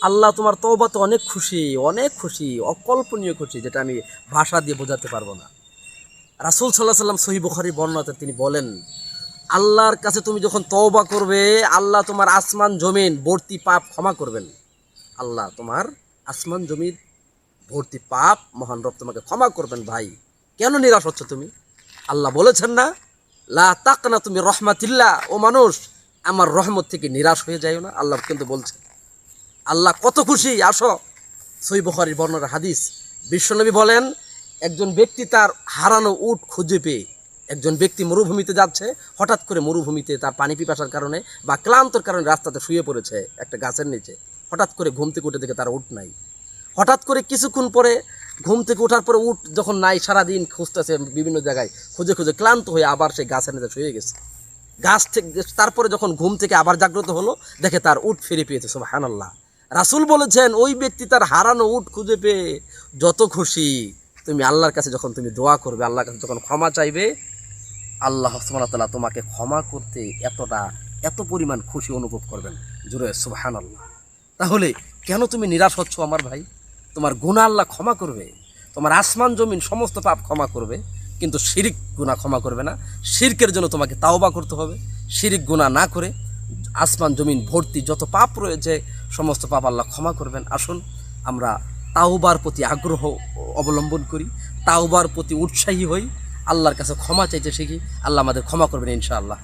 আল্লাহ তোমার তওবাতে অনেক খুশি, অকল্পনীয় খুশি, যেটা আমি ভাষা দিয়ে বোঝাতে পারবো না। রাসূল সাল্লাল্লাহু আলাইহি ওয়াসাল্লাম সহিহ বুখারীর বর্ণনাতে তিনি বলেন, আল্লাহর কাছে তুমি যখন তওবা করবে, আল্লাহ তোমার আসমান জমিন ভর্তি পাপ ক্ষমা করবেন। আল্লাহ তোমার আসমান জমিন ভর্তি পাপ মহান রব তোমাকে ক্ষমা করবেন। ভাই, কেন নিরাশ হচ্ছ তুমি? আল্লাহ বলেছেন না, লা তাকনা তুমি রহমাতিল্লাহ, ও মানুষ আমার রহমত থেকে নিরাশ হয়ে যাইও না। আল্লাহ কিন্তু বলছেন, আল্লাহ কত খুশি। আসো, সহিহ বুখারীর বর্ণনার হাদিস, বিশ্বনবী বলেন, একজন ব্যক্তি তার হারানো উট খুঁজে পেয়ে, একজন ব্যক্তি মরুভূমিতে যাচ্ছে, হঠাৎ করে মরুভূমিতে তার পানি পিপাসার কারণে বা ক্লান্তর কারণে রাস্তাতে শুয়ে পড়েছে একটা গাছের নিচে। হঠাৎ করে ঘুম থেকে উঠে দেখে তার উট নাই। হঠাৎ করে কিছুক্ষণ পরে ঘুম থেকে ওঠার পরে উট যখন নাই, সারাদিন খুঁজতেছে বিভিন্ন জায়গায়, খুঁজে খুঁজে ক্লান্ত হয়ে আবার সেই গাছের নিচে শুয়ে গেছে। গাছ থেকে তারপরে যখন ঘুম থেকে আবার জাগ্রত হলো, দেখে তার উট ফিরে পেয়েছে। সুবহানাল্লাহ। রাসূল বলেছেন, ওই ব্যক্তি তার হারানো উট খুঁজে পেয়ে যত খুশি। তুমি আল্লাহর কাছে যখন তুমি দোয়া করবে, আল্লাহর কাছে যখন ক্ষমা চাইবে, আল্লাহ সুবহানাহু ওয়া তাআলা তোমাকে ক্ষমা করতে এত পরিমাণ খুশি অনুভব করবেন। জোরে সুবহানাল্লাহ। তাহলে কেন তুমি নিরাশ হচ্ছ আমার ভাই? তোমার গুনাহ আল্লাহ ক্ষমা করবে, তোমার আসমান জমিন সমস্ত পাপ ক্ষমা করবে, কিন্তু শিরিক গুনাহ ক্ষমা করবে না। শিরকের জন্য তোমাকে তাওবা করতে হবে। শিরিক গুনাহ না করে আসমান জমিন ভর্তি যত পাপ রয়েছে সমস্ত পাপ আল্লাহ ক্ষমা করবেন। আসুন আমরা তাওবার প্রতি আগ্রহ অবলম্বন করি, তাওবার প্রতি উৎসাহী হই, আল্লাহর কাছে ক্ষমা চাইতে শিখি। আল্লাহ আমাদের ক্ষমা করবেন ইনশাআল্লাহ।